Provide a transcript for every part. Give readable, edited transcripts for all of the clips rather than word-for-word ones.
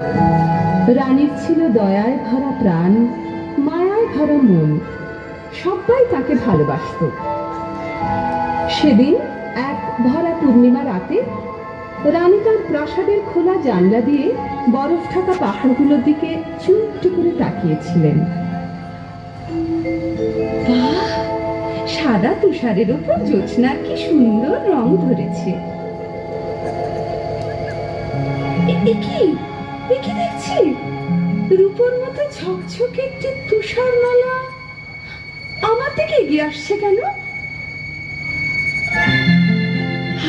রানীর ছিল দয়ায় ভরা প্রাণ, মায়ায় ভরা মন, সবাই তাকে ভালোবাসত। সেদিন এক ভরা পূর্ণিমা রাতে রানী তার প্রাসাদের খোলা জানলা দিয়ে বরফ ঢাকা পাহাড়গুলোর দিকে চুপটি করে তাকিয়েছিলেন। বাহ, সাদা তুষারের উপর জ্যোৎস্নার কি সুন্দর রং ধরেছে। কি দেখছি, রূপোর মতো ঝকঝকে একটি তুষার মালা আমার দিকে এগিয়ে আসছে কেন?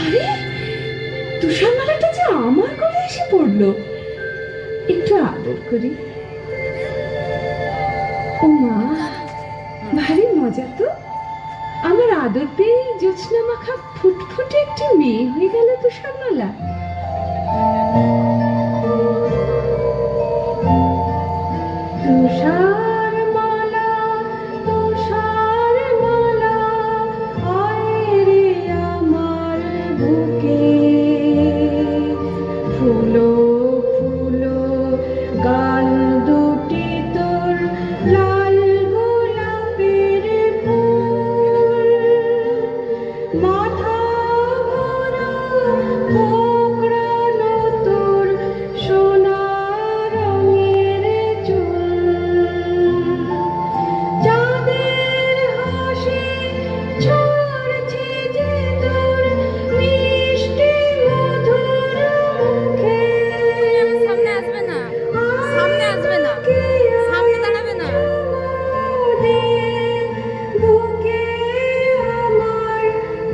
আরে, তুষার মালাটা যে আমার কোলে এসে পড়লো। একটু আদর করি। ও মা, ভারী মজা তো। আমার আদর পেয়ে জ্যোৎস্না মাখা ফুটফুটে একটি মেয়ে হয়ে গেল তুষার মালা। তুষার মালা, তুষার মালা, আয় রে আমার বুকে, ফুলো ফুলো গাল দুটি তোর লাল গোলাপের ফুল, মাথা ভরা কোকড়ানো তোর সোনা রঙের চুল, চাঁদের হাসি ছড়ছে যে তোর মিষ্টি মধুর মুখে। সামনে আসবে না, সামনে আসবে না, সামনে দাঁড়াবে না। বুকে আমার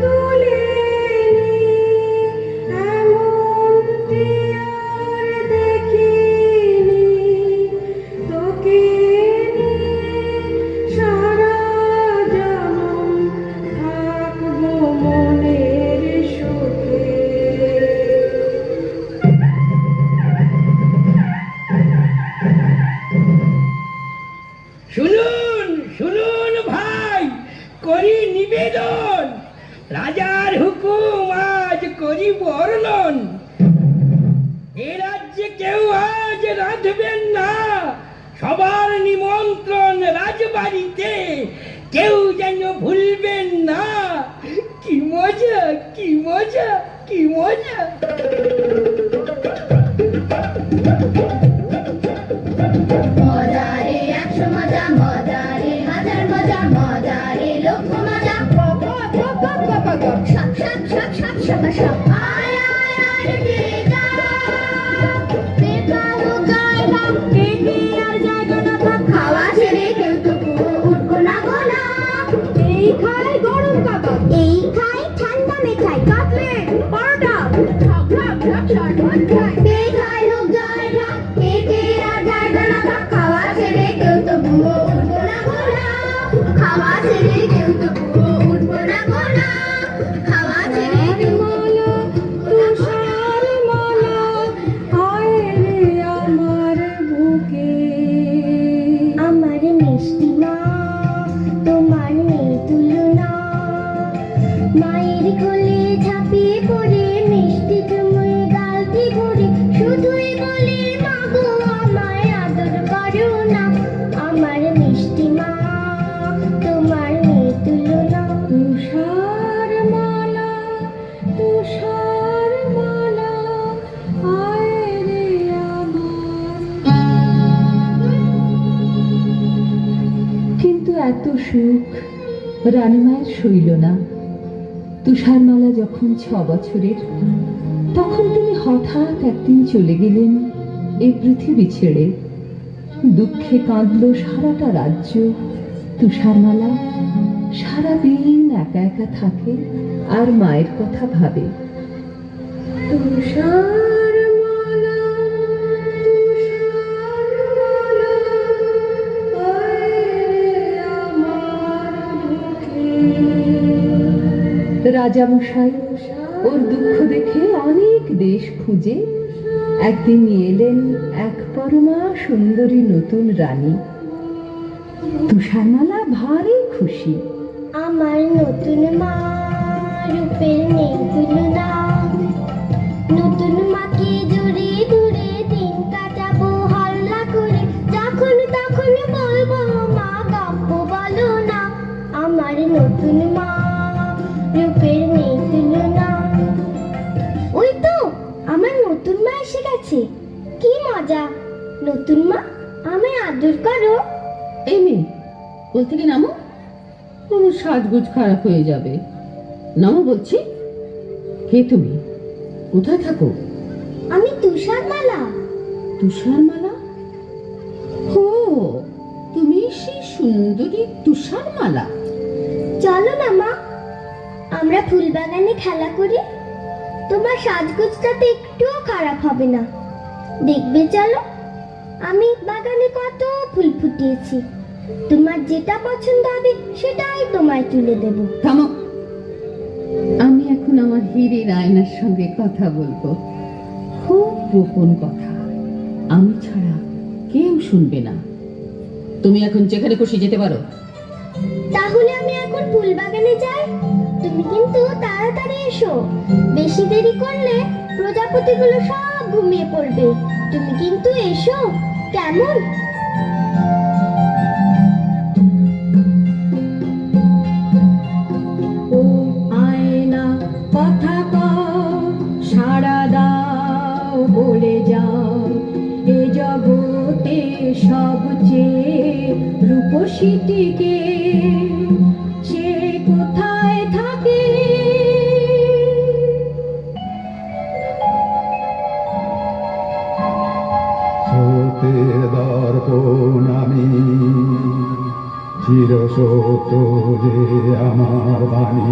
তুলে এমনটি আর দেখিনি, তোকে সারা জনম থাকবো মনের সুখে। শুনুন শুনুন ভাই, করি নিবেদন, রাজার হুকুম আজ করি বর্ণন। এ রাজ্যে কেউ আজ রাঁধবেন না, সবার নিমন্ত্রণ রাজবাড়িতে, কেউ যেন ভুলবেন না। কি মজা, কি মজা, কি মজা। মজা রে একশো মজা, মজা রে হাজার মজা, মজা রে লক্ষ মজা। সব সব সব সব সব সব আয় আয় আয় রে যা, বেকার হোক জায়গা, পেটে আর জায়গা না থাক, খাওয়া ছেড়ে কেউ তো উঠবো না গো না। এই খাই গরম কাবাব, এই খাই ঠান্ডা মিঠাই, কাটলেট পরোটা, সব সব সব শরবত খাই। বেকার হোক জায়গা, পেটে আর জায়গা না থাক, খাওয়া ছেড়ে কেউ তো উঠবো না গো না। খাওয়া ছেড়ে কেউ তো উঠবো না গো না। খাওয়া ছেড়ে কেউ তো তুষার মালা, আয় রে আমার বুকে। আমার মিষ্টি মা, তোমার নেই তুলনা। মায়ের কোলে ঝাঁপিয়ে পড়ে মিষ্টি তুমি গালতি ঘুরে, শুধুই বলে মা গো আমায় আদর করো না। আমার মিষ্টি মা, তোমার নেই তুলনা। তুষার মালা, তুষার মালা, আয় রে আমার। কিন্তু এত সুখ রানীমায়ের সইল না। তুষারমালা যখন 6 বছরের, তখন তিনি হঠাৎ একদিন চলে গেলেন এই পৃথিবী ছেড়ে। দুঃখে কাঁদল সারাটা রাজ্য। তুষারমালা সারাদিন একা একা থাকে আর মায়ের কথা ভাবে। তুষারমালা, তুষারমালা, আয় রে আমার বুকে। রাজামশাই ওর দুঃখ দেখে অনেক দেশ খুঁজে একদিন নিয়ে এলেন এক পরমা সুন্দরী নতুন রানী। তুষারমালা ভারী খুশি। আমার নতুন মা, রূপের নেই তুলনা। নতুন মাকে জড়িয়ে ধরে দিন কাটাবো কি মজা! নতুন মা, আমি আদর করো। এই মেয়ে, কোল থেকে নামো, কোনো সাজগোজ খারাপ হয়ে যাবে। নামো বলছি। কে তুমি? কোথায় থাকো? আমি তুষারমালা। তুষারমালা? ও, তুমি সেই সুন্দরী তুষারমালা। চলো না মা, আমরা ফুল বাগানে খেলা করি। তোমার সাজগোজটাতে একটুও খারাপ হবে না। দেখবে চলো, আমি বাগানে কত ফুল ফুটিয়েছি। তোমার যেটা পছন্দ হবে সেটাই তোমায় তুলে দেব। থামো, আমি এখন আমার হীরের আয়নার সঙ্গে কথা বলবো। খুব গোপন কথা, আমি ছাড়া কেউ শুনবে না। তুমি এখন যেখানে খুশি যেতে পারো। তাহলে আমি এখন ফুল বাগানে যাই। তুমি কিন্তু তাড়াতাড়ি এসো। বেশি দেরি করলে প্রজাপতিগুলো সব ঘুমিয়ে পড়বে। তুমি কিন্তু এসো, কেমন? ও আয়না কথা কও, সাড়া দাও, বলে যাও, এ জগতে সবচেয়ে রূপসীটিকে, সে কোথায় থাকে? সত্যের দর্পণ আমি, চিরসত্য যে আমার বাণী,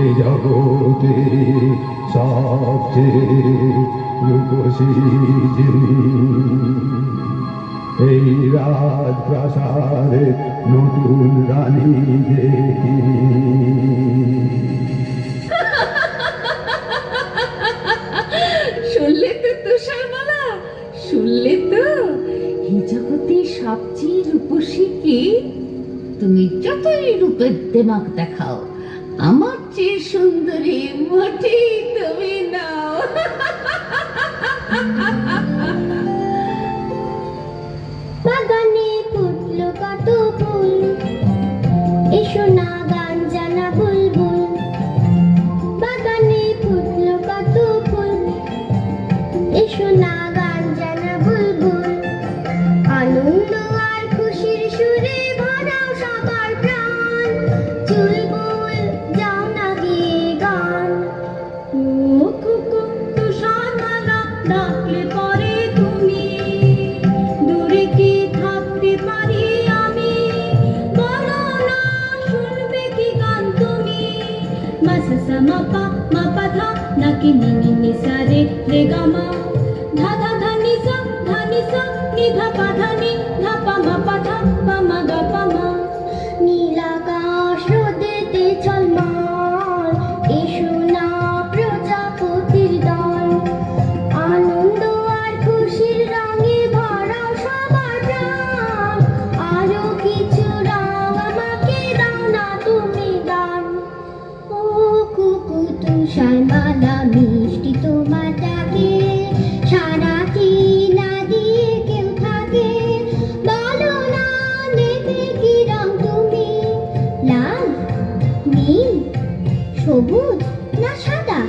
এ জগতে সবচেয়ে রূপসী যিনি, এই রাজপ্রাসাদে নতুন রানী যে শুনলে তো তুষারমালা, শুনলে তো? এই জগতে সবচেয়ে রূপসী কে? তুমি যতই রূপের দেমাক দেখাও, আমার চেয়ে সুন্দরী মোটেই তুমি নাও। বাগানে ফুটলো কত ফুল, এসো না গান জানা বুলবুল। বাগানে ফুটলো কত ফুল, এসো না গান জানা বুলবুল। আনন্দ আর খুশির সুরে ভরাও সবার প্রাণ। চুলবুল যাও না গিয়ে গান। ও কুকু তুষারমালা, ডাকলে পরে তুমি, দূরে কি থাকতে পারি আমি? বলো না, শুনবে কি গান তুমি? মাসা মাপা মাপা ধা, নাকি নিনি নিসারে রে গামা, ধা ধা ধা নিসা নি ধা পা ধা নি, ধা পা মা পা ধা পা মা গা পা মা। নীলাকাশ রোদেতে ঝলমল, এসো না প্রজাপতির দল। আনন্দ আর খুশির রঙে ভরাও সবার প্রাণ। আরো কিছু রং আমাকে দাও না তুমি গান। ও কুকু তুষারমালা, মিষ্টি তোমার ডাকে, সারাটি না দিয়ে কেউ থাকে। বলো না, নেবে কি রং তুমি? লাল, নীল, সবুজ না সাদা?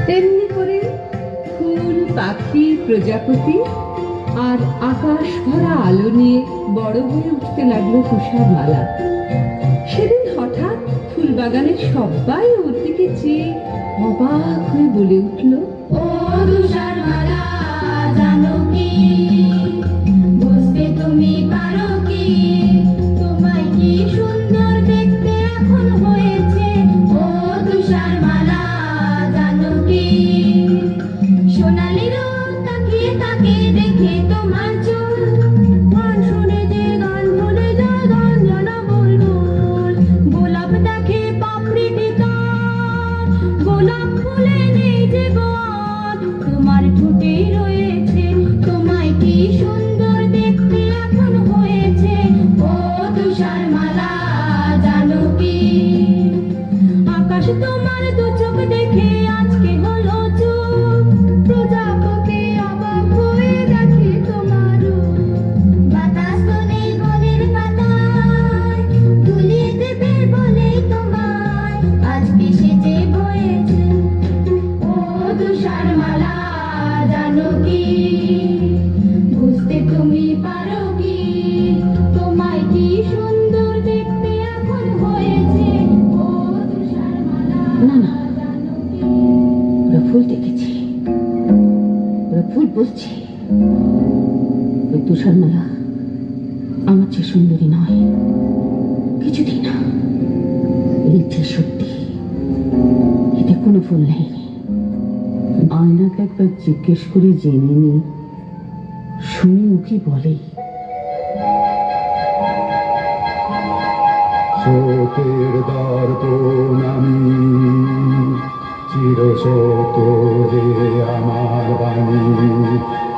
তেমনি করে ফুল, পাখি, প্রজাপতি আর আকাশ ভরা আলো নিয়ে বড় হয়ে উঠতে লাগলো তুষারমালা। সেদিন হঠাৎ ফুলবাগানের সবাই ওর দিকে চেয়ে অবাক হয়ে বলে উঠল, ও তুষারমালা, জানো কি, বুঝতে তুমি পারো কি, তোমায় কি সুন্দর দেখতে এখন হয়েছে? ও তুষারমালা, জানো কি, সোনালি রোদ তাকিয়ে তাকিয়ে দেখে তোমার চোখ, গান শুনে যে গান ভুলে যায় গান জানা বুলবুল। গোলাপ দেখে পাপড়িটি তার, গোলাপ ফুলে নেই যে গোয়াল, তোমার ঠোঁটে রয়েছে। তোমায় কি সুন্দর দেখতে এখন হয়েছে? ও তুষারমালা, জানো কি, আকাশ তোমার দু চোখ দেখে আজকে হলো চুপ। প্রজাপতি অবাক হয়ে দেখে তোমার রূপ। ভুল দেখেছি, ওরা ভুল বলছে। ওই তুষারমালা আমার চেয়ে সুন্দরী নয়, কিছুদিন না। এই যে সত্যি, এতে কোনো ভুল নেই। আয়নাকে একবার জিজ্ঞেস করে জেনে নি, শুনি ও কি বলে। সত্যের দর্পণ আমি, চির সত্য যে আমার বাণী,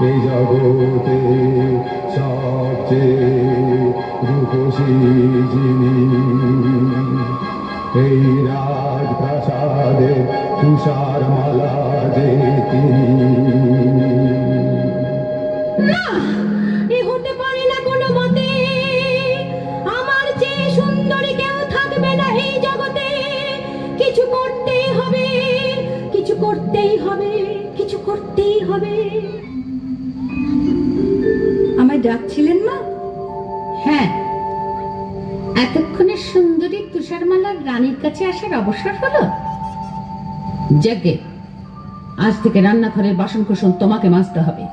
এই জগতে সবচেয়ে রূপসী যিনি, এই রাজপ্রাসাদের তুষার মালা যে তিনি। এ হতে পারে না কোনো মতে, আমার চেয়ে সুন্দরী কেউ থাকবে না এই জগতে। কিছু করতেই হবে, কিছু করতেই হবে, কিছু করতেই হবে। আমায় ডাকছিলেন মা? হ্যাঁ, এতক্ষণে সুন্দরী তুষারমালার রানীর কাছে আসার অবসর হলো। যাকে আজ থেকে রান্নাঘরের বাসনকোসন তোমাকে মাজতে হবে।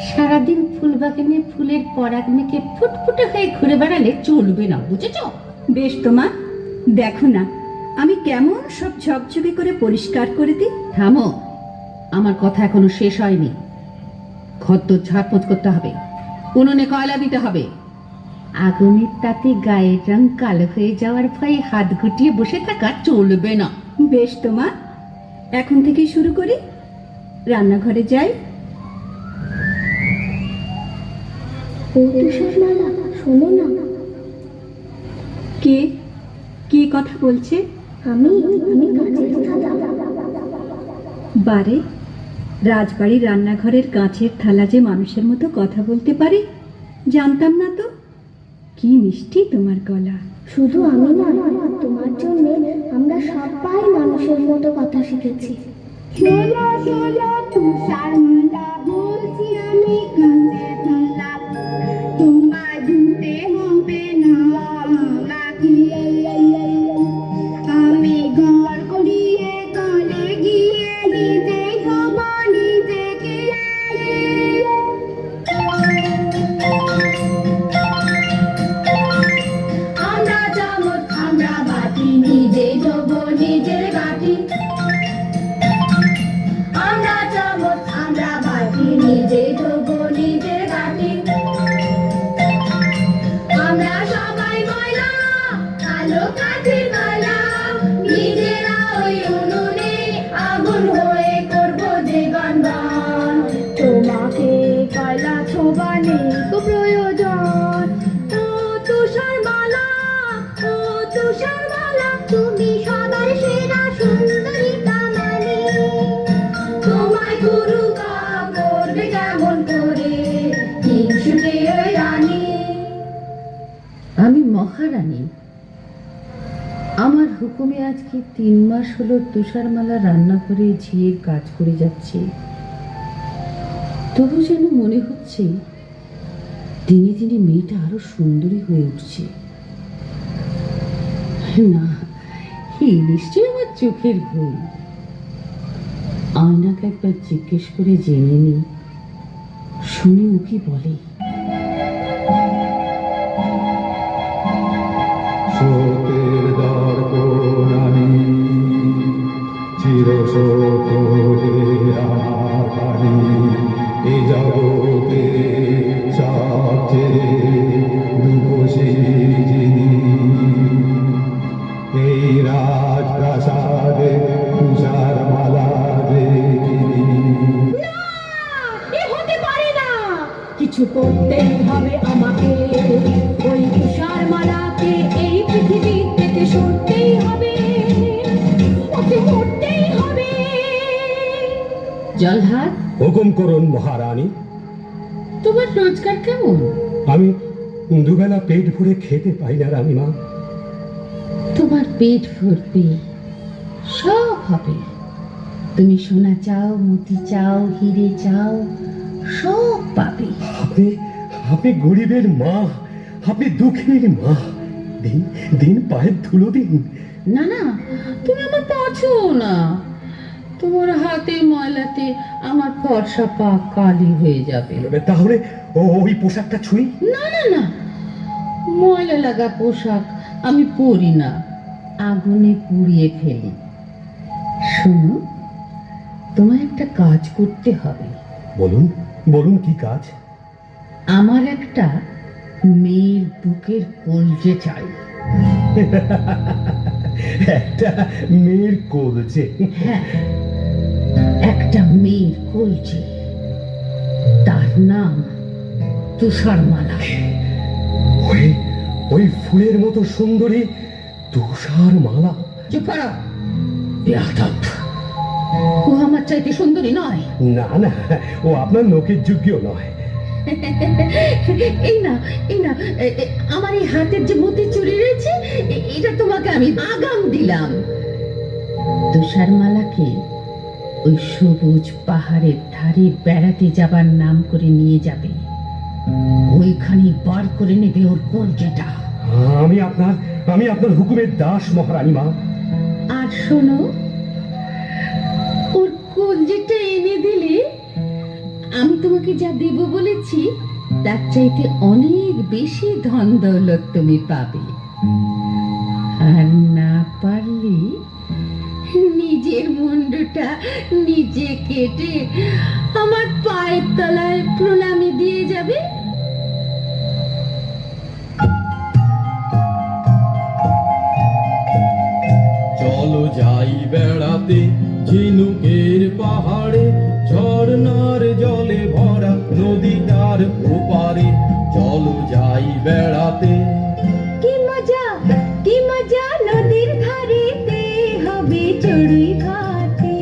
সারাদিন ফুল বাগানে ফুলের পরাগ মেখে ফুটফুটে হয়ে ঘুরে বেড়ালে চলবে না, বুঝেছ? বেশ তো মা, দেখো না আমি কেমন সব ঝকঝকে করে পরিষ্কার করে দিই। থামো, আমার কথা এখনো শেষ হয়নি। ঘর তো ঝাড়পোছ করতে হবে, উনুনে কয়লা দিতে হবে। আগুনের তাতে গায়ের রং কালো হয়ে যাওয়ার ভয়ে হাত গুটিয়ে বসে থাকা চলবে না। বেশ তো মা, এখন থেকেই শুরু করি। রান্নাঘরে যাই। ও তুষারমালা, শোনো না। কে কি কথা বলছে? আমি কাজের থালা। বারে, রাজবাড়ির রান্নাঘরের কাঁচের থালা যে মানুষের মতো কথা বলতে পারে, জানতাম না তো। কি মিষ্টি তোমার গলা। শুধু আমি না, তোমার জন্য আমরা সবাই মানুষের মতো কথা শিখেছি। সোজা সোজা তুষারমালা বলছি আমি কাঁচের থালা, তোমায় ধুতে হবে না আমাকে। আমি ঘর করিয়ে তলে গিয়ে নিজে ধোবো নিজেকে। আমরা চামচ আমরা বাটি, নিজে ধোবো নিজের বাটি। আমরা চামচ আমরা বাটি, নিজে ধোবো নিজের বাটি। আমরা সবাই ময়লা, কালো কাঠের মালা, নিজেরা ওই উনুনে আগুন হয়ে করবো যে গান। তোমাকে কয়লা ছোবা নেই তো প্রয়োজন। ও তুষারমালা, ও তুষারমালা, তুমি সবার সেরা সুন্দরী কামালি। তোমায় গুরু করবে কেমন করে কিংসুটে ওই রানী। আমি মহারানী, আমার হুকুমে আজকে 3 মাস হলো তুষারমালা রান্নাঘরে ঝিয়ের কাজ করে যাচ্ছে। তবু যেন মনে হচ্ছে দিনে দিনে মেয়েটা আরো সুন্দরী হয়ে উঠছে। না, এই নিশ্চয়ই আমার চোখের ভুল। আয়নাকে একবার জিজ্ঞেস করে জেনে নি, শুনি ও কি বলে। সত্যের দর্পণ আমি, চির সত্য যে আমার বাণী, এই জগতে সবচেয়ে রূপসী যিনি, এই রাজপ্রাসাদে তুষার মালা যে তিনি। এ হতে পারে না, কিছু করতেই হবে আমাকে। ওই তুষারমালাকে এই পৃথিবী থেকে সরতেই হবে, ওকে মরতেই হবে। জলহাত, হুকুম করুন মহারানী। তোমার রোজগার কেমন? আমি দুবেলা পেট ভরে খেতে পাই না রানীমা। তোমার পেট ভরবে, সব হবে। তুমি সোনা চাও, মতি চাও, হিরে চাও, সব পাবে। আপনি আপনি গরিবের মা, আপনি দুঃখীর মা। দিন দিন পায়ের ধুলো দিন। না না, তুমি আমার পা ছুঁও না। তোমার হাত ধোয়াতে ময়লাতে আমার ফর্সা পা কালি হয়ে যাবে। তাহলে ওই পোশাকটা ছুঁই? না না না, ময়লা লাগা পোশাক আমি পরি না, আগুনে পুড়িয়ে ফেলি। শুনো, তোমায় একটা কাজ করতে হবে। বলুন বলুন, কি কাজ? আমার একটা মেয়ের বুকের কলজে চাই। একটা মেয়ের কলজে? হ্যাঁ, একটা মেয়ের কলজে, তার নাম তুষারমালা। ওই ওই ফুলের মতো সুন্দরী তুষারমালা? চুপ করো, বেয়াদব। ও আমার চাইতে সুন্দরী নয়। না না, ও আপনার লোকের যোগ্য নয়। এই না, এই না, আমার এই হাতের যে মতি চুরি রয়েছে, এটা তোমাকে আমি আগাম দিলাম। তুষারমালাকে ওই সবুজ পাহাড়ের ধারে বেড়াতে যাবার নাম করে নিয়ে যাবে, ওইখানে বার করে নেবে ওর কলজেটা। আমি আপনার হুকুমের দাস মহারানী মা। আর শোনো, ওর কলজেটা এনে দিলে আমি তোমাকে যা দেব বলেছি তার চাইতে অনেক বেশি ধন দৌলত তুমি পাবে। আর না পারলে নিজের মুন্ডুটা নিজে কেটে আমার পায়ের তলায় প্রণামী দিয়ে যাবে। চলো যাই বেড়াতে ঝিনুকের পাহাড়ে, ঝর্ণার জলে ভরা নদীটার ওপারে। চলো যাই বেড়াতে। কি মজা নদীর ধারেতে হবে চড়ুই ঘাটে।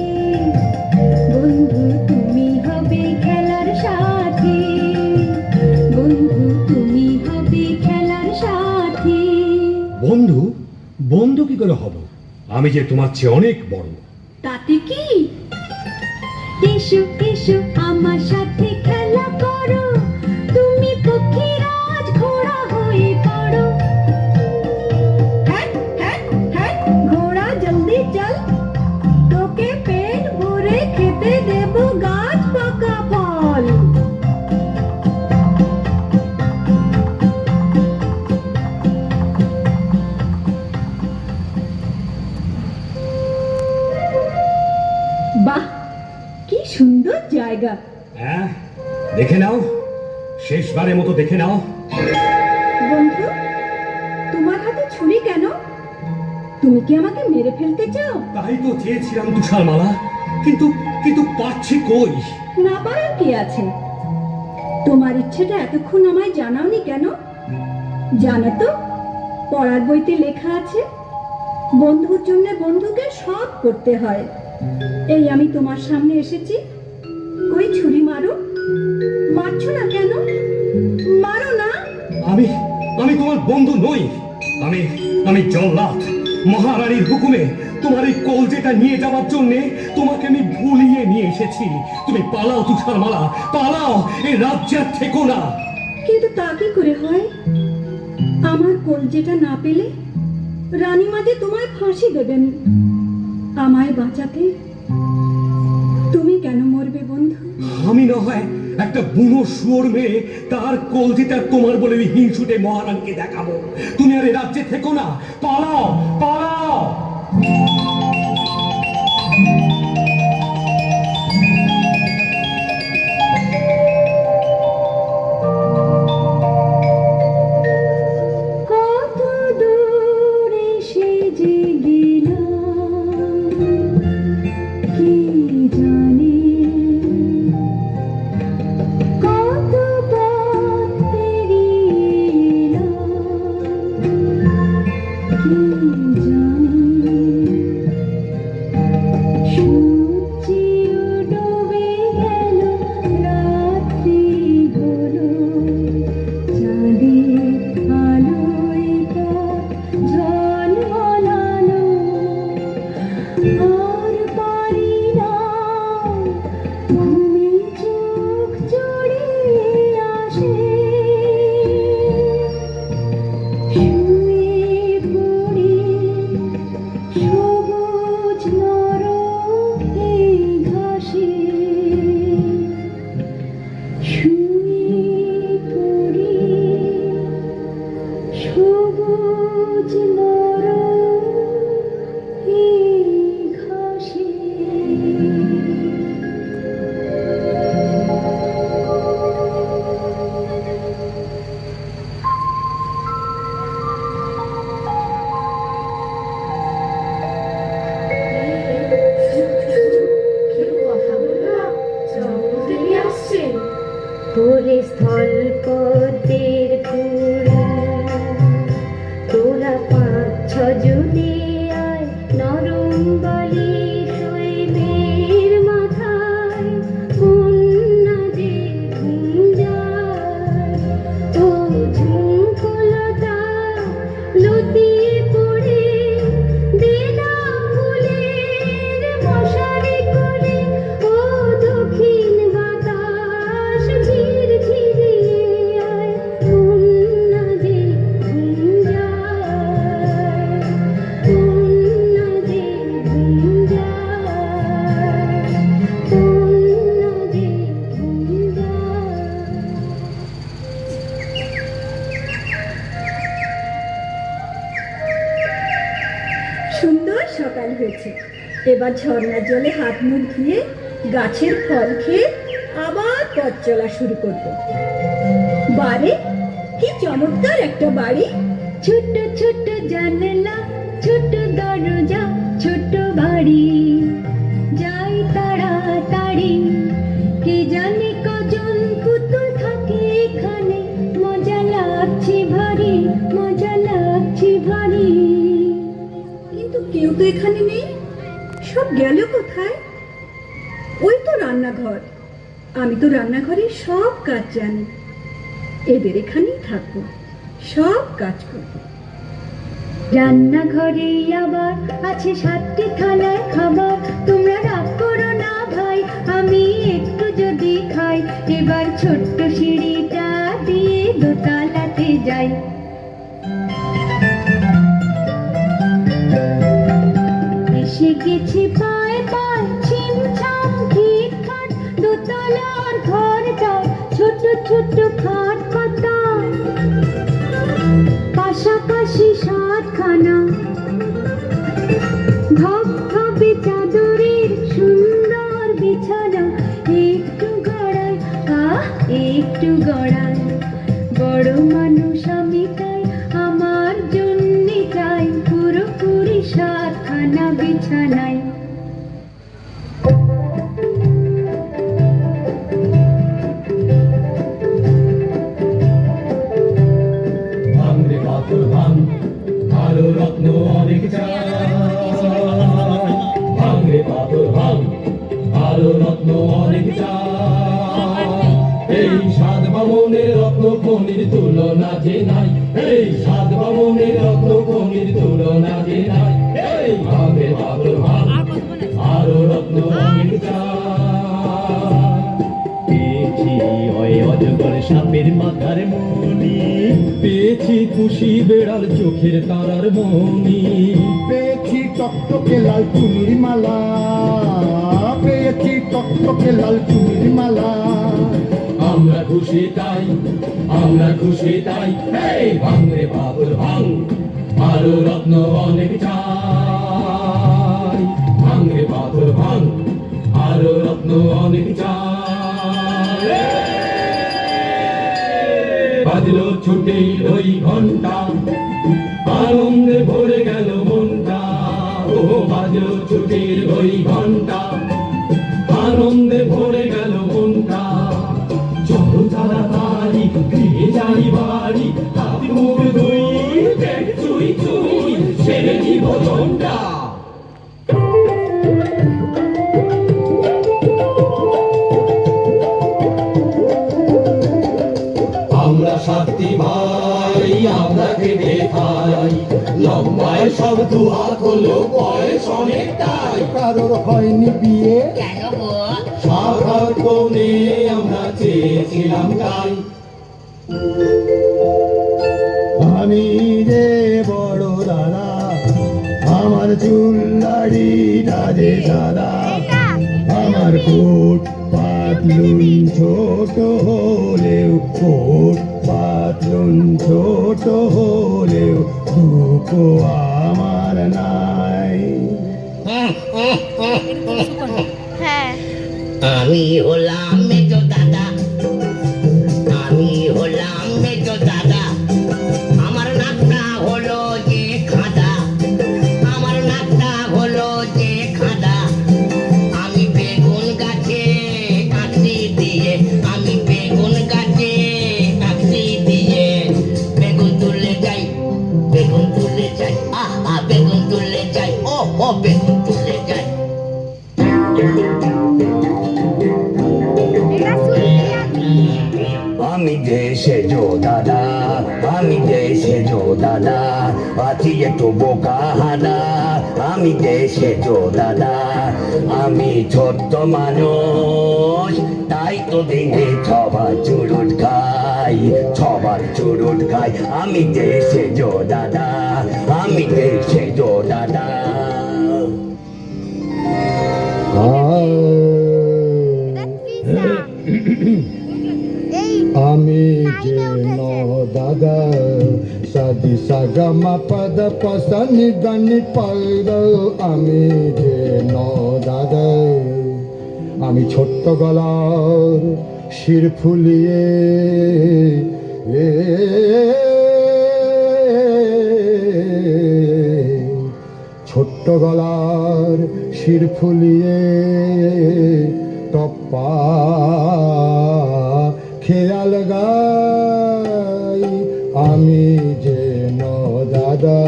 বন্ধু তুমি হবে খেলার সাথী, বন্ধু তুমি হবে খেলার সাথী। বন্ধু? বন্ধু কি করে হব? আমি যে তোমার চেয়ে অনেক বড়। তাতে কি? এসো এসো আমার সাথে খেলা করো, তুমি পক্ষীরাজ ঘোড়া হয়ে পড়ো। হ্যাঁ হ্যাঁ হ্যাঁ, ঘোড়া জলদি চল, তোকে পেট ভরে খেতে দেব গাছ পাকা ফল। বাহ, কি সুন্দর জায়গা। হ্যাঁ, দেখে নাও, শেষবারের মতো দেখে নাও। বন্ধু, তোমার হাতে ছুরি কেন? তুমি কি আমাকে মেরে ফেলতে চাও? তাই তো চেয়েছিলাম তুষারমালা, কিন্তু কিন্তু পাচ্ছি কই? না পারার কি আছে? তোমার ইচ্ছেটা এতক্ষণ আমায় জানাওনি কেন? জানো তো, পড়ার বইতে লেখা আছে বন্ধুর জন্য বন্ধুকে সব করতে হয়। এই আমি তোমার সামনে এসেছি, কই ছুরি মারো। মারছো না কেন? মারো না। আমি আমি তোমার বন্ধু নই। আমি জল্লাদ, মহারানীর হুকুমে তোমার এই কলজেটা নিয়ে যাওয়ার জন্য তোমাকে আমি ভুলিয়ে নিয়ে এসেছি। তুমি পালাও তুষারমালা, পালাও, এই রাজ্যের থেকো না। কিন্তু তা কি করে হয়? আমার কলজেটা না পেলে রানীমা যে তোমায় ফাঁসি দেবেন। আমায় বাঁচাতে তুমি কেন মরবে বন্ধু? আমি না হয় একটা বুনো শুয়োর মেয়ে, তার কলজেটা তোমার বলে ওই হিংসুটে মহারানীকে দেখাবো। তুমি আর এই রাজ্যে থেকো না, পালাও পালাও। কত দূরে এসে যে গেলাম কি জানি, কত পথ পেরিয়ে এলাম কি জানি। ওরে স্থল পদ্মের ফুল তোরা 5-6 জনে আয় নরম বালি শৈবের মাথায় কন্যাদের ঘুম যায় ও ঝুমকলতা লতিয়ে পড়ে দেনা ফুলের মশারি করে ও দক্ষিণ বাতাস ঝির ঝিরিয়ে আয় কন্যাদের ঘুম যায় কন্যাদের ঘুম যায় কন্যাদের ঘুম যায়। সুন্দর সকাল হয়েছে। এবার ঝর্ণার জলে হাত মুখ ধুয়ে গাছের ফল খেয়ে আবার পথ চলা শুরু করব। বারে কি চমৎকার একটা বাড়ি! ছোট্ট ছোট্ট জানলা ছোট্ট দরজা ছোট্ট বাড়ি যাই তাড়াতাড়ি কে জানে কজন পুতুল থাকে এখানে মজা লাগছে ভারী মজা লাগছে ভারী। কিন্তু কেউ তো এখানে নেই, সব গেল কোথায়? ওই তো রান্নাঘর, আমি তো রান্নাঘরের সব কাজ জানি। এদের এখানেই থাকবো, সব কাজ করবো। রান্নাঘরে আবার আছে 7টি থালায় খাবার তোমরা রাগ করো না ভাই আমি একটু যদি খাই এবার ছোট্ট সিঁড়িটা দিয়ে দোতলাতে যাই। এসে গেছি পায়ে পায়ে ছিমছাম খিটখাট দোতলার ঘরটা ছোট ছোট খাট পাতা পাশাপাশি 7খানা ধপধপে চাদরের সুন্দর বিছানা একটু গড়ায় একটু গড়ায় বড় মানুষ আমি তাই আমার জন্য চাই পুরোপুরি 7খানা বিছানায়। ভাঙ রে পাথর ভাঙ, কালো রত্ন অনেক চাই। ভাঙ রে পাথর ভাঙ, কালো রত্ন অনেক চাই। এই 7 বামনের রত্ন খনির তুলনা যে নাই, এই 7 বামনের রত্ন খনির তুলনা যে নাই। এই ভাঙ রে পাথর ভাঙ, কালো রত্ন অনেক চাই। পেয়েছি ওই অজগর সাপের মাথার মণি, পেয়েছি খুশি বেড়াল চোখের তারার মণি, পেয়েছি টকটকে লাল চুনির মালা, পেয়েছি টকটকে লাল চুনির মালা। আমরা খুশি তাই, আমরা খুশি তাই। এই ভাঙ রে পাথর ভাঙ, আরো রত্ন অনেক চাই। ভাঙ রে পাথর ভাঙ, আরো রত্ন অনেক চাই। বাজলো ছুটে ওই ঘন্টা, আনন্দে ভরে গেল মনটা। ও বাজলো ছুটির ওই ঘন্টা, আনন্দে ভরে গেল মনটা। চলো তাড়াতাড়ি ফিরে যাই বাড়ি, হাত মুখ ধুই পেট চুই চুই সেরে নিব ঘন্টা। আমরা 7টি ভাই, আমরা খেতে খাই, লম্বায় সব 2 হাত হলো বয়স অনেকটাই। কারোর হয়নি বিয়ে, শাখার কোণে আমরা চেয়েছিলাম তাই। আমি যে বড় দাদা, আমার চুল দাড়িটা যে সাদা, আমার কোট পাতলুন ছোট হলেও কোট পাতলুন ছোট হলেও দুঃখো আমার নাই। হ্যাঁ আমি হলাম মেজো দাদা, আমি হলাম মেজো দাদা। আমার নাকটা হলো যে খাদা, আমার নাকটা হলো যে খাদা। আমি বেগুন গাছে কাটতে দিয়ে, আমি বেগুন আমি যে সেজো দাদা, আমি যে সেজো দাদা, আছি একটু বোকা হাদা, আমি যে সেজো দাদা। আমি ছোট্ট মানুষ, তাই তো দিনে ছবার চুরুট খাই, ছবার চুরুট খাই। আমি যে সেজো দাদা, আমি যে সেজো দাদা। আমি যে ন দাদা, সাদি সাগা মা পদ পসনি দনি পদ। আমি যে ন দাদা, আমি ছোট্ট গলার শির ফুলিয়ে ছোট্ট গলার শির ফুলিয়ে টপ্পা খেয়াল গাই। আমি যে ন দাদা,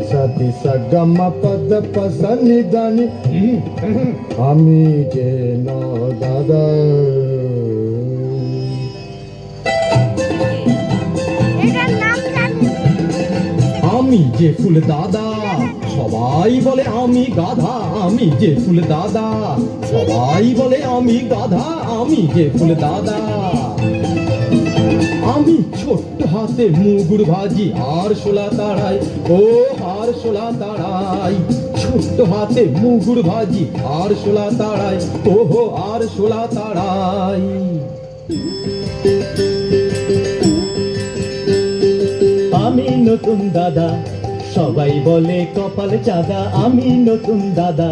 সাদি সগম পদ পসনি দানি। আমি যে ন দাদা। এটার নাম জানি। আমি যে ফুল দাদা, সবাই বলে আমি গাধা। আমি যে ফুল দাদা, সবাই বলে আমি গাধা। আমি যে ফুল দাদা। আমি ছোট্ট হাতে মুগুর ভাজি আর শোলা তাড়াই, ও আর শোলা তাড়াই। ছোট্ট হাতে মুগুর ভাজি আর শোলা তাড়াই, ওহো আর শোলা তাড়াই। আমি নতুন দাদা, সবাই বলে কপাল চাঁদা। আমি নতুন দাদা,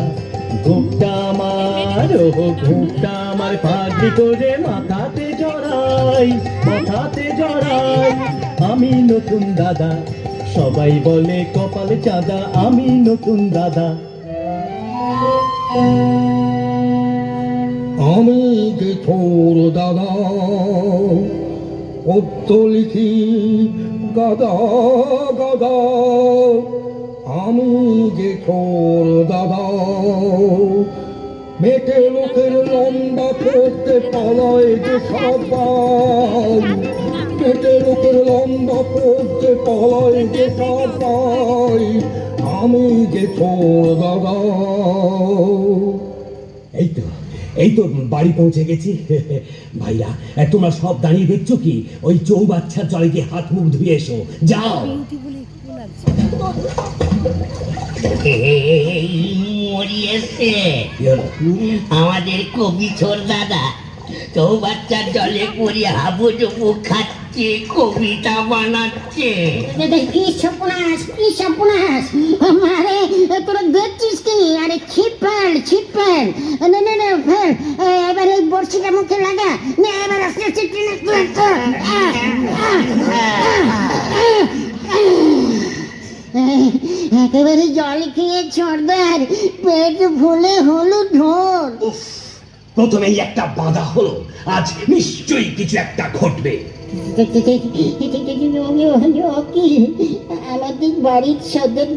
ঘুমটা আমার, ও ঘুমটা আমার পাগড়ি করে মাথাতে জড়াই, মাথাতে জড়াই। আমি নতুন দাদা, সবাই বলে কপাল চাঁদা। আমি নতুন দাদা। আমি যে ছোর দাদা, পদ্য লিখি গাদা গাদা। আমি যে ছোর দাদা, মেটে লোকের লম্বা করতে পালায় যে সবাই, মেটে লোকের লম্বা করতে পালায় যে সবাই। আমি যে ছোর দাদা। এই তো বাড়ি পৌঁছে গেছি। ভাইরা, তোমরা সব দাঁড়িয়ে দেখছো কি? ওই চৌবাচ্চার জলে গিয়ে হাত মুখ ধুয়ে এসো, যাও। এই মরিয়েছে আমাদের কবি ছোর দাদা। চৌবাচ্চার জলে পড়ে হাবুডুবু খাচ্ছে, কবিতা বানাচ্ছে। কি সর্বনাশ, কি সর্বনাশ! আরে তোরা দেখছিস কি? আরে ছিপেল ছিপেল। না না না ফেল, এবার এই বড়শিটা মুখে লাগা। না এবার আস্তে আস্তে টেনে একেবারে জল খেয়ে ছড়দার পেট ফুলে হলো ঢোল। প্রথমেই একটা বাধা হলো, আজ নিশ্চয়ই কিছু একটা ঘটবে। আমাদের বাড়ির সদর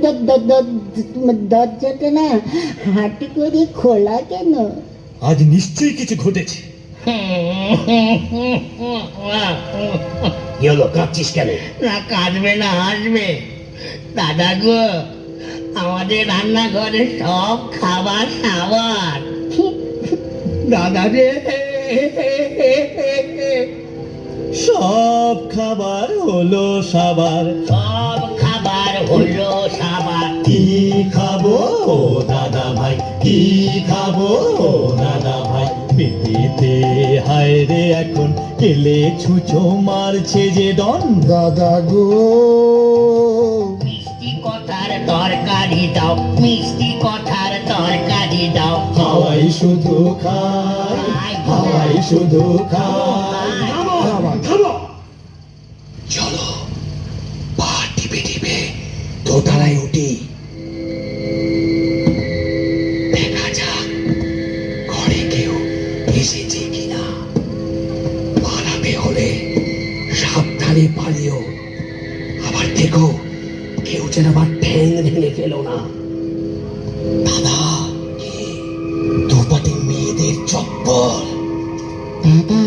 দরজাটা না হাঁটু করে খোলা কেন? আজ নিশ্চয়ই কিছু ঘটেছে। কি হলো, কাঁদছিস কেন? না কাঁদবে না, হাসবে। দাদা গো, আমাদের রান্নাঘরে সব খাবার সাবার। দাদা রে, সব খাবার হলো সাবার, সব খাবার হলো সাবার। কি খাবো ও দাদা ভাই, কি খাবো ও দাদা ভাই। পেটেতে হায় রে এখন কেলে ছুঁচো মারছে যে দন। দাদা গো, মিষ্টি কথার তরকারি দাও, মিষ্টি কথার তরকারি দাও। হাওয়াই শুধু খায়, হাওয়াই শুধু খায়। চলো, পা টিপে টিপে দোতলায় উঠি, দেখা যাক ঘরে কেউ এসেছে কিনা। পালাবে হলে সাবধানে পালিও, আবার দেখো কেউ যেন আবার ঠ্যাং ভেঙে ফেলো না। দাদা, কি দুপাটি মেয়েদের চপ্পল। দাদা,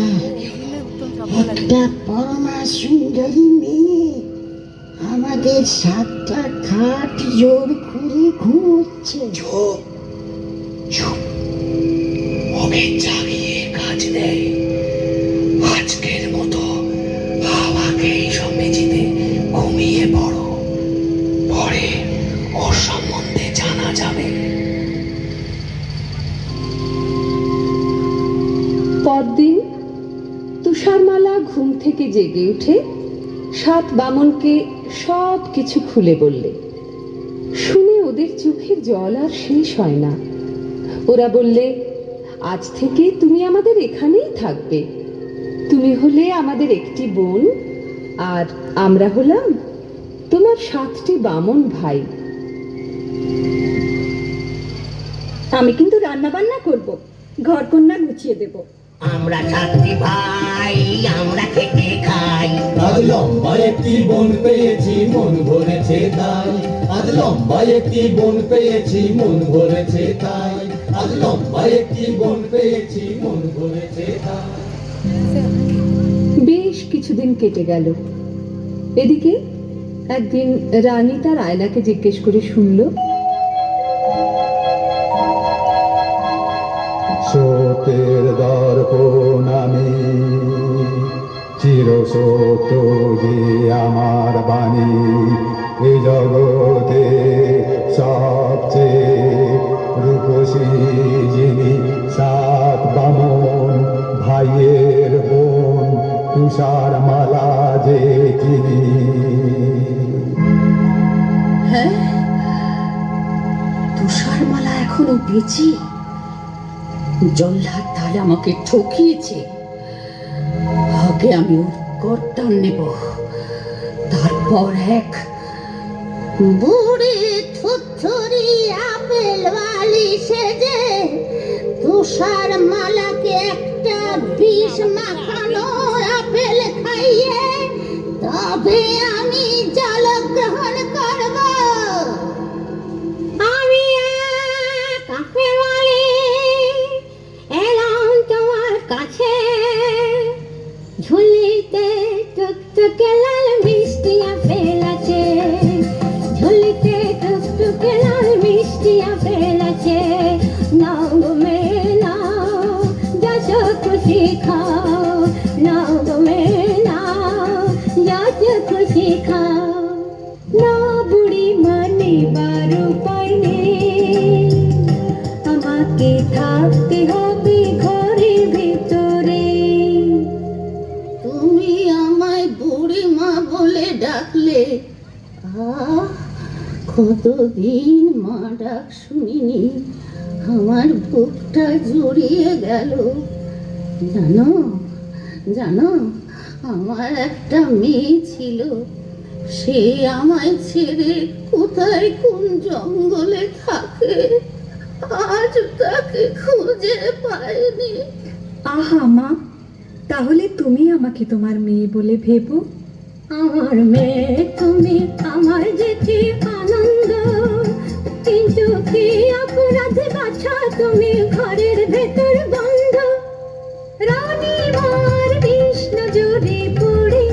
একটা পরমা সুন্দরী মেয়ে আমাদের 7টা খাট জোর করে ঘুমোচ্ছে। ওকে জাগিয়ে কাজ নেই। আজকের মতো হাওয়াকে এইসব মেঝেতে ঘুমিয়ে পড়ো, পরে ওর সম্বন্ধে জানা যাবে। পরদিন তুষারমালা ঘুম থেকে জেগে উঠে 7 বামনকে সব কিছু খুলে বললে। শুনে ওদের চোখের জল আর শেষ হয় না। ওরা বললে, আজ থেকে তুমি আমাদের এখানেই থাকবে। তুমি হলে আমাদের একটি বোন, আর আমরা হলাম তোমার 7টি বামন ভাই। আমি কিন্তু রান্না বান্না করব, ঘর কন্যা গুছিয়ে দেব। আমরা 7টি ভাই, আমরা খেটে খাই। আজ লম্বা একটি বোন পেয়েছি, মন ভরেছে তাই। আজ লম্বা একটি বোন পেয়েছি, মন ভরেছে তাই। আজ লম্বা একটি বোন পেয়েছি, মন ভরেছে তাই। বেশ কিছুদিন কেটে গেল। এদিকে একদিন রানী তার আয়নাকে জিজ্ঞেস করে শুনল, সত্যের দর্পণ আমি, চির সত্য যে আমার বাণী, এ জগতে সবচেয়ে রূপসী যিনি, 7 বামন ভাইয়ের বোন, তুষারমালা যে চিনি। হ্যাঁ, তুষারমালা এখনো বেঁচে? জল্লাদ তাহলে আমাকে ঠকিয়েছে। আগে আমি ওর গর্দান নেব, তারপর এক বুড়ি থুথুরি আপেল বালি সেজে তুষারমালাকে একটা বিষ মাখানো আপেল খাইয়ে তবে আমি জল গ্রহণ করব। আমি এক আপেল বালি এলাম তোমার কাছে, ঝুলিতে টুকটুকে লাল মিষ্টি আপেল আছে, ঝুলিতে টুকটুকে লাল মিষ্টি আপেল আছে। নাও গো মেয়ে নাও, যত খুশি খাও, নাও গো মেয়ে নাও, যত খুশি খাও। না বুড়ি মানে বারো উপায় নেই, আমাকে থাকতে হবে ঘরের ভিতরে। তুমি আমায় বুড়ি মা বলে ডাকলে, কতদিন মা ডাক শুনিনি, আমার বুকটা জড়িয়ে গেল। জানো জানো, আমার একটা মেয়ে ছিল, সে আমায় ছেড়ে কোথায় কোন জঙ্গলে থাকে, আজ তাকে খুঁজে পাইনি। আহা মা, তাহলে তুমি আমাকে তোমার মেয়ে বলে ভেবো। আমার মেয়ে তুমি, আমার যে কি আনন্দ, কিন্তু কি অপরাধে বাছা তুমি ঘরের ভেতর বন্ধ। রানী মার বিষ্ণু জোরে পড়ে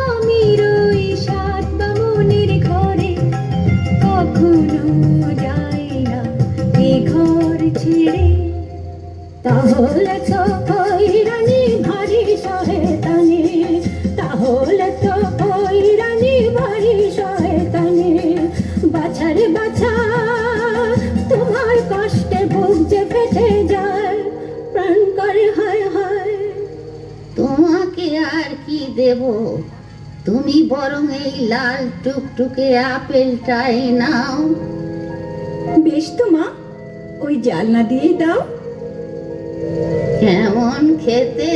আমি রই 7 বামনের ঘরে, কখনো যাই না এ ঘর ছেড়ে। তাহলে তো ওই রানী ভারী শয়তানি, তাহলে তো ওই রানী ভারী শয়তানি। বাছারে বাছা, তোমার কষ্টে বুক যে ফেটে যায়, প্রাণ করে হায় হায়। তোমাকে আর কি দেব, তুমি বরং এই লাল টুকটুকে আপেলটাই নাও। বেশ তো মা, ওই জালনা দিয়েই দাও। কেমন খেতে,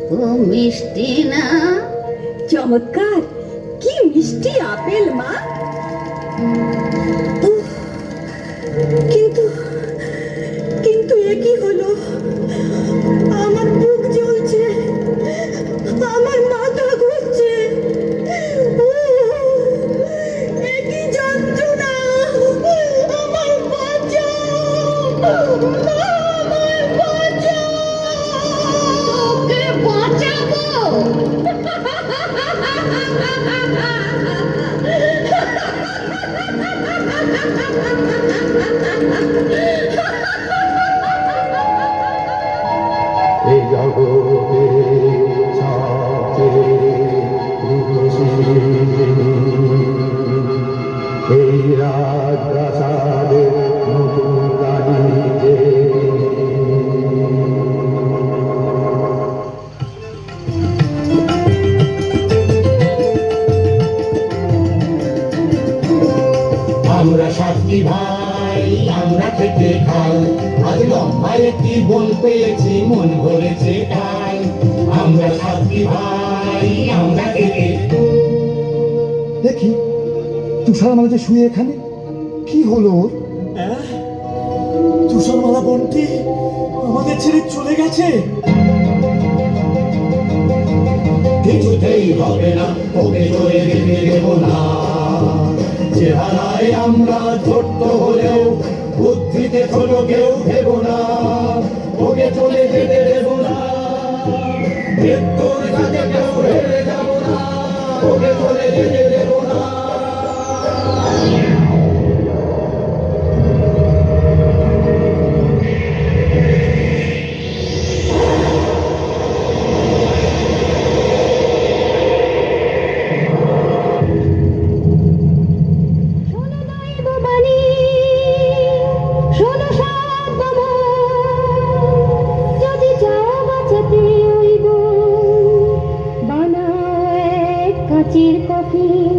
খুব মিষ্টি না? চমৎকার, কি মিষ্টি আপেল মা। উফ, কিন্তু কিন্তু এ কি হলো, আমার বুক জ্বলছে, আমার মাথা ঘুরছে, এ কি যন্ত্রণা, আমার বাঁচাও, আমার বাঁচাও। তোকে বাঁচাবো জগতে সবচেয়ে রূপসী এই রাজপ্রাসাদের নতুন রানী যে আমরা সাতটি ভাই, আমরা খেতে খাই, আজ লম্বা একটি বোন পেয়েছি, মন ভরেছে তাই। আমরা সাতটি ভাই, আমরা খেতে দেখি তুষারমালা যে শুয়ে এখানে, কি হলো ওর? তুষারমালা বোনটি আমাদের ছেড়ে চলে গেছে। কিছুতেই হবে না, ওকে চলে যেতে দেব না। চেহারায় আমরা ছোট্ট হলেও বুদ্ধিতে ছোট কেউ ভেব না, ওকে চলে যেতে দেব না। মৃত্যুর কাছে কেউ হেরে যাব না, ওকে চলে যেতে দেব না। শোনো দৈববাণী, শোনো সাত বামন, যদি চাও বাঁচাতে ওই বোন, বানাও এক কাঁচের কফিন,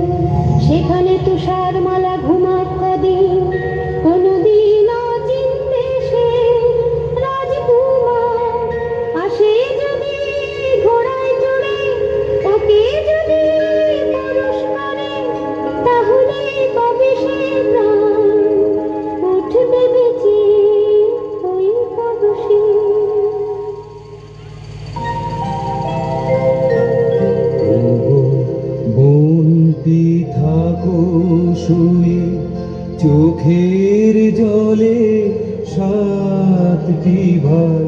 সেখানে তুষারমালা ঘুমাক কদিন, কোনদিন অচিন্তে সে রাজকুমার আসে যদি ঘোড়ায় চড়ে, ওকে যদি পরশ করে, তাহলে পাবে সে প্রাণ, উঠবে বেঁচে ওই পরশে। বোনটি থাকো শুয়ে, চোখের জলে সাতটি ভাই,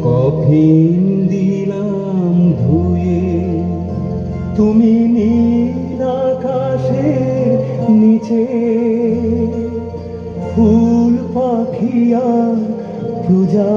কফিন দিলাম ধুয়ে। তুমি নীল আকাশের নিচে, ফুল পাখিয়া প্রজা